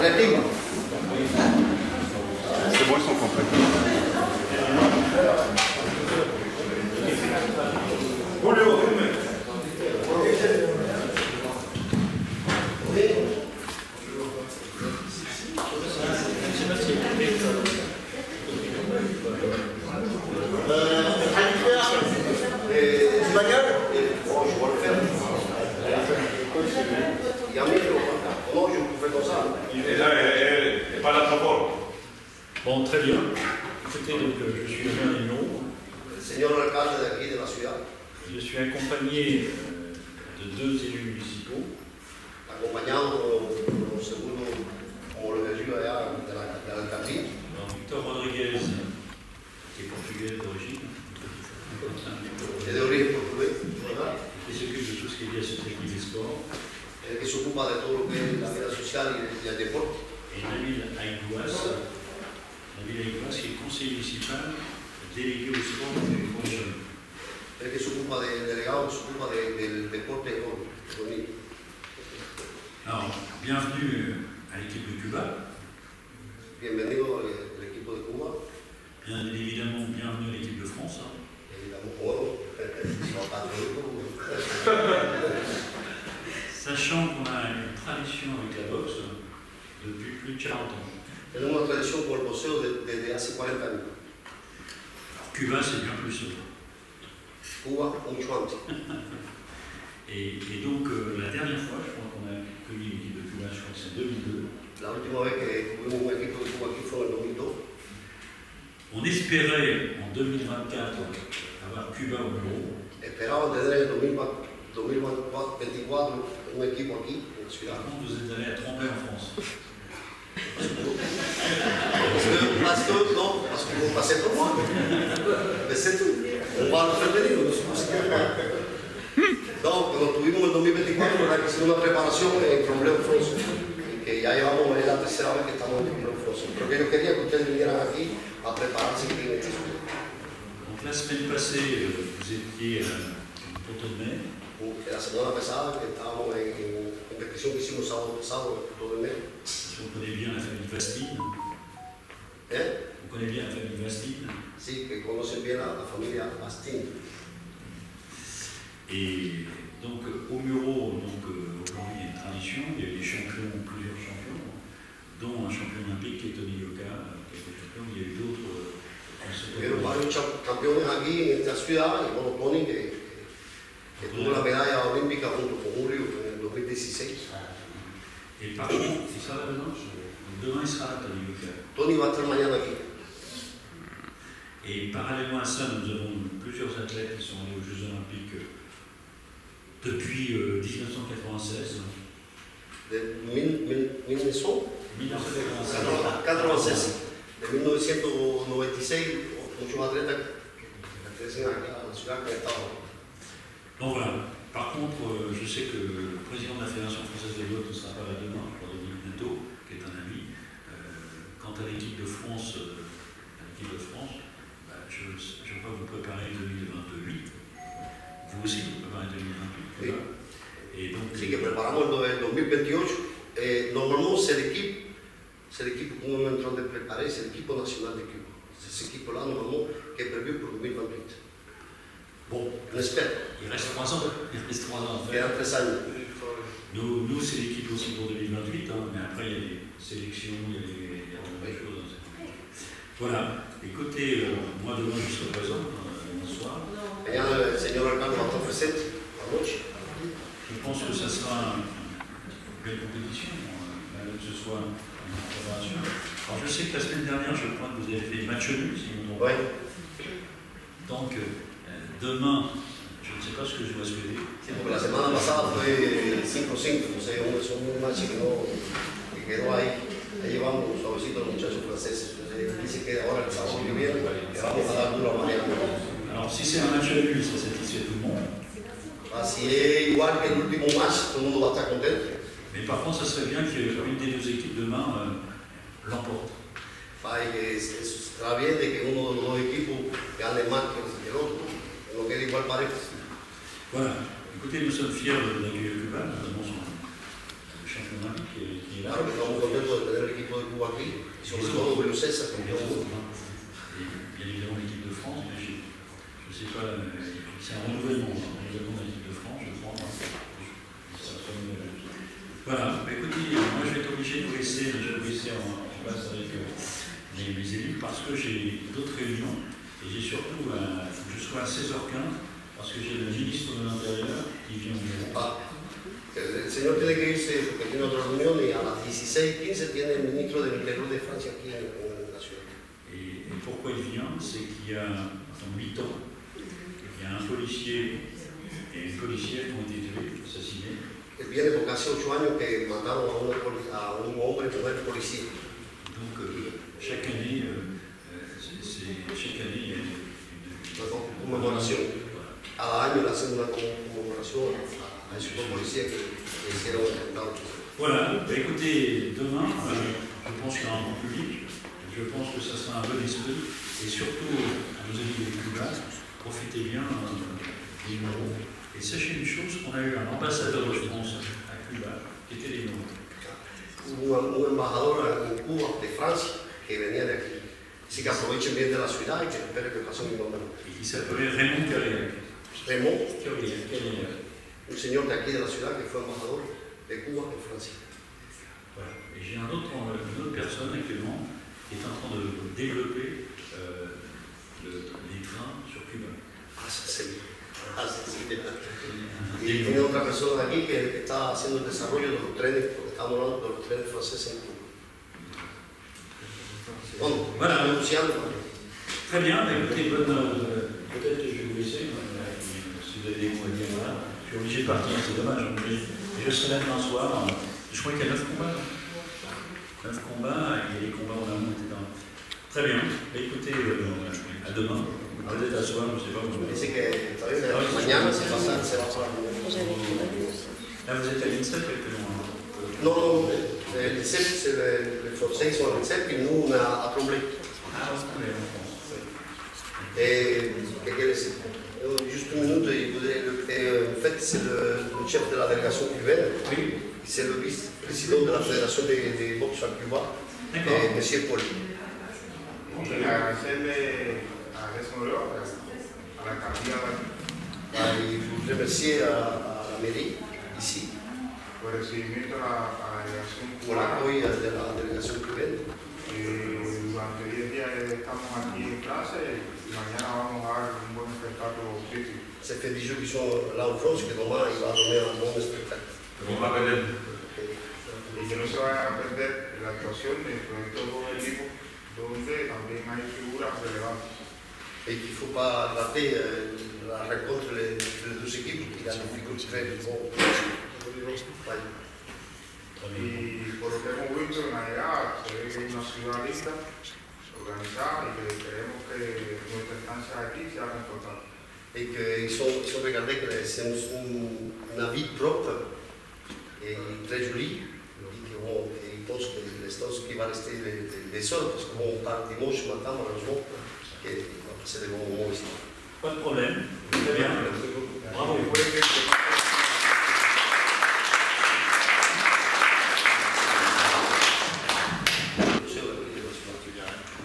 Atletico. C'est bon, ils sont complets. Bon, très bien. Écoutez, donc, je suis Alain Léon. Señor alcalde de aquí de la ciudad, Je suis accompagné de deux élus municipaux. acompañado por segundo homologación allá de la alcaldía. Alors, Victor Rodriguez, qui est portugais d'origine, Es de origen portugués, ¿verdad? qui s'occupe de tout ce qui est lié à ce technique des sports. El que se ocupa de todo lo que es la vida social y el deporte. Et Nabil Aïgouas, qui est conseiller municipal délégué au sport pour les jeunes. El que se ocupa del delegado, se ocupa del deporte con niños. Alors, bienvenue à l'équipe de Cuba. Bienvenido al equipo de Cuba. Bien évidemment, bienvenue à l'équipe de France. Sachant qu'on a une tradition avec la boxe depuis plus de 40 ans. Tenemos una tradición con el boxeo desde hace 40 años. Alors, Cuba, c'est bien plus ça. Cuba, mucho antes. Et donc, la dernière fois, je crois qu'on a accueilli l'équipe de Cuba, je crois que c'est 2002. La última vez que tuvimos un equipo de Cuba aquí fue en el 2002. On espérait en 2024 avoir Cuba au bureau. Esperaba tener en 2024 un equipo aquí en la ciudad. Par contre, vous êtes allé à Tremblay en France. Parce que vous passez pour moi. Mais c'est tout. On parle femenino, no sé qué más. No, cuando tuvimos en 2024, ¿verdad? Que hicimos una preparación en Tremblay en France. Y que ya llevamos, es la tercera vez que estamos en Tremblay en France. Pero que yo quería que ustedes vinieran aquí a prepararse aquí en esto. Donc, la semaine passée, vous étiez à Cotonnet. La semana pasada que estábamos en competición que hicimos sábado en Cotonnet. On connaît bien la famille Bastide. On connaît bien la famille Bastide. Sí, que conocen bien la familia Bastide. Et donc, au Muro, aujourd'hui, il y a une tradition. Il y a eu des champions, plusieurs champions, dont un champion olympique qui est Tony Yoka, quelques champions. Il y a eu d'autres. Hubieron varios campeones aquí en esta ciudad, y bueno, Tony, que tuvo la medalla olímpica junto con Julio en el 2016. Et par contre, c'est ça là maintenant, demain il sera à Tony Yoka. Tony va a estar mañana aquí. Et parallèlement à ça, nous avons plusieurs athlètes qui sont allés aux Jeux Olympiques depuis 1996. De 1996. De 1996, muchos atletas que pertenecen a la ciudad que han estado. Donc voilà. Par contre, je sais que le président de la Fédération française de l'eau ne sera pas là demain, Rodrigue Neto, qui est un ami. Quant à l'équipe de France, je vais pas vous préparer 2028. Vous aussi, vous préparez 2028. Sí. Et donc, Sí, que preparamos el 2028. Normalmente es el equipo que uno entró de preparar, es el equipo nacional de Cuba. Ese equipo-là, normalement, qui est prévu pour 2028. Bon, on espère. Il reste 3 ans. Il reste 3 ans à Il faire. y a 3 años. Nous c'est l'équipe aussi pour 2028, mais après il y a des sélections, il y a des choses. Voilà, écoutez, moi demain je serai présent, bonsoir. Mañana el señor alcalde va a estar presente, la noche. Je pense que ça sera une belle compétition, que ce soit une préparation. Alors je sais que la semaine dernière, je crois que vous avez fait match nul, si vous Oui. Donc, demain, je ne sais pas ce que je dois souhaiter. Sí, porque la semana pasada fue 5-5, no sé, un match que quedó ahí. Ahí llevamos suavecito a los muchachos franceses. Dice que ahora el sábado que viene, que vamos a dar duro a mañana. Alors, si c'est un match nul, ça satisfait tout le monde. Si es igual que el último match, todo el mundo va a estar contento. Mais par contre, ça serait bien qu'une des deux équipes demain l'emporte. Y que será bien de que uno de los dos equipos gane más que el otro. No quede igual parejo. Voilà. Écoutez, nous sommes fiers d'accueillir Cuba, notamment son championnat qui est là. Claro que estamos contentos de tener tuvo aquí, sobre todo Julio César, campeón del mundo. Et bien évidemment l'équipe de France, mais je ne sais pas, c'est un renouvellement de l'équipe de France, je crois. Voilà, bah écoutez, moi je vais être obligé de vous laisser, en place avec mes élus parce que j'ai d'autres réunions et j'ai surtout, il faut que je sois à 16h15 parce que j'ai le ministre de l'Intérieur qui vient au bureau. El señor tiene que irse porque tiene otra reunión y a las 16:15 tiene el ministro del Interior de Francia aquí en la ciudad. Et pourquoi il vient? C'est qu'il y a 8 ans, il y a un policier et une policière qui ont été tués, assassinés. Él viene porque hace 8 años que mataron a un hombre y mujer policía. Donc chaque année, il y a une conmemoración. Cada año le hacen una conmemoración a esos dos policías que hicieron el atentado. Voilà, bah écoutez, demain, je pense qu'il y aura un grand public, je pense que ça sera un bon esprit, et surtout à nos amis de Cuba, profitez bien des numéros. Et sachez une chose, qu'on a eu un ambassadeur de France à Cuba, qui était des numéros. Un embajador en Cuba, de Francia, que venía de aquí. Así que aprovechen bien de la ciudad y que esperen que pasen un momento. Et qui s'appelait Raymond Carrière. Raymond, un señor de aquí de la ciudad que fue embajador de Cuba en Francia. Voilà. Et j'ai une autre personne actuellement qui est en train de développer les trains sur Cuba. Ah, sí. Y tiene otra persona de aquí que está haciendo el desarrollo de los trenes, porque estamos hablando de los trenes franceses en Cuba. Bueno, voilà. anunciando. Très bien, écoutez, peut-être que je vais vous laisser, si vous avez des mots à dire, voilà. Je suis obligé de partir, c'est dommage. Je serai là demain soir, je crois qu'il y a 9 combats. 9 combats, et les combats en amont, etc. Très bien, écoutez, à demain. Peut-être à soir, je ne sais pas. Dice que mañana se va para Là, vous êtes à l'INSEP actuellement? Non, l'INSEP, les Français sont à l'INSEP et nous, on est à Tremblay. Ah, on est en France. Juste une minute, en fait, c'est le chef de la délégation cubaine. Oui. C'est le vice-président de la fédération de boxe à Cuba, M. Poli. Y remercier à la mairie, ici, por el recibimiento a la delegación por el cubana. apoyo de la delegación cubana. Durante 10 días estamos aquí en clase y mañana vamos a dar un buen espectáculo físico. Ça fait 10 jours qu'ils sont là en France, que demain il va donner un bon spectacle. Y que no se vaya a perder la actuación del proyecto de todo el equipo, donde también hay figuras relevantes. Et qu'il ne faut pas rater la rencontre les deux équipes, il y a des figures très bonnes. Y por lo que hemos visto en la llegada, se ve que es una ciudad lista, organizada y que queremos que nuestra estancia aquí sea confortable. Et qu'ils ont regardé que c'est une ville propre et très jolie, et ils pensent que l'instance qui va rester des autres, parce qu'on part dimanche matin, malheureusement, c'est des bons moments ici. Pas de problème, très bien. Bravo.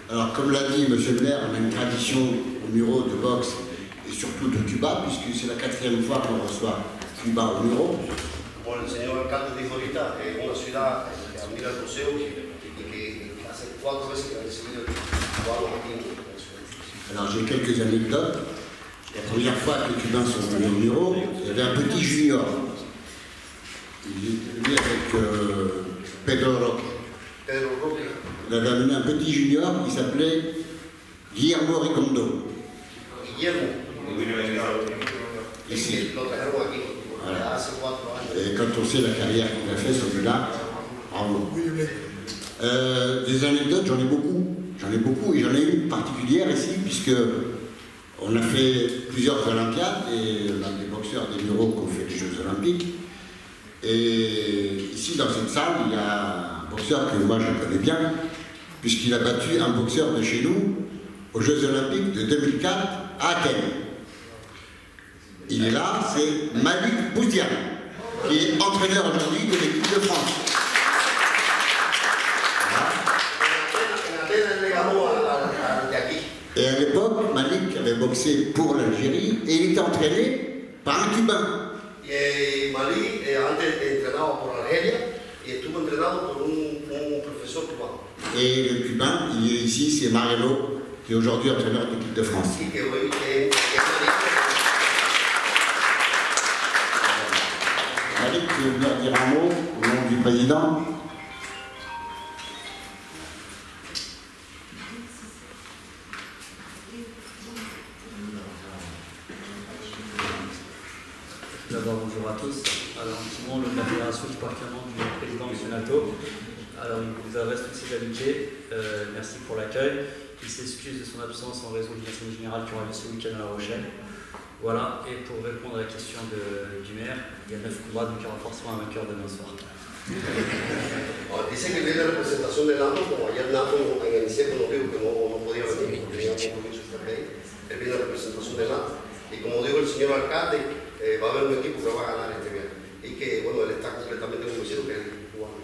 Alors, comme l'a dit M. le maire, on a une tradition au Muro de boxe et surtout de Cuba, puisque c'est la 4e fois qu'on reçoit Cuba au Muro. Como el señor alcalde dijo ahorita, que es una ciudad que admira el boxeo y que hace 4 veces que han recibido cubanos aquí en la ciudad. Alors, j'ai quelques anecdotes. La première fois que les Cubains sont venus au Muro, il y avait un petit junior. Il est venu avec Pedro Roque. Pedro Roque. Il avait amené un petit junior qui s'appelait Guillermo Ricondo. Guillermo. Ici. Voilà. Et quand on sait la carrière qu'il a fait, celui-là, bravo. Des anecdotes, j'en ai beaucoup, et j'en ai une particulière ici, puisque on a fait plusieurs Olympiades, et l'un des boxeurs des Mureaux qui ont fait les Jeux Olympiques. Et ici, dans cette salle, il y a un boxeur que moi je connais bien, puisqu'il a battu un boxeur de chez nous aux Jeux Olympiques de 2004 à Athènes. Il est là, c'est Malik Bouzian, qui est entraîneur aujourd'hui de l'équipe de France. Voilà. Et à l'époque, Malik avait boxé pour l'Algérie et il était entraîné par un Cubain. Y Malik antes entrenaba por Argelia y estuvo entrenado por un profesor cubano. Et le Cubain, il est ici, c'est Marelo, qui est aujourd'hui entraîneur de l'équipe de France. Malik, tu veux bien dire un mot au nom du président? D'abord, bonjour à tous. Alors, en petit mot, le de la fédération qui porte le nom du président M. Nato. Alors, il vous adresse toutes ses amitiés. Merci pour l'accueil. Il s'excuse de son absence en raison d'une assemblée générale qui aura lieu ce week-end à La Rochelle. Voilà, et pour répondre à la question du maire, il y a 9 combats, donc il y aura forcément un vainqueur demain soir. Dice que viene representación de NATO, como ayer NATO en el INSEP nos dijo que no podía venir porque tenía un compromiso estratégico. Él viene en representación de NATO. Y como dijo el señor alcalde, va a haber un equipo que va a ganar este viernes. Y que, bueno, él está completamente convencido que es el cubano.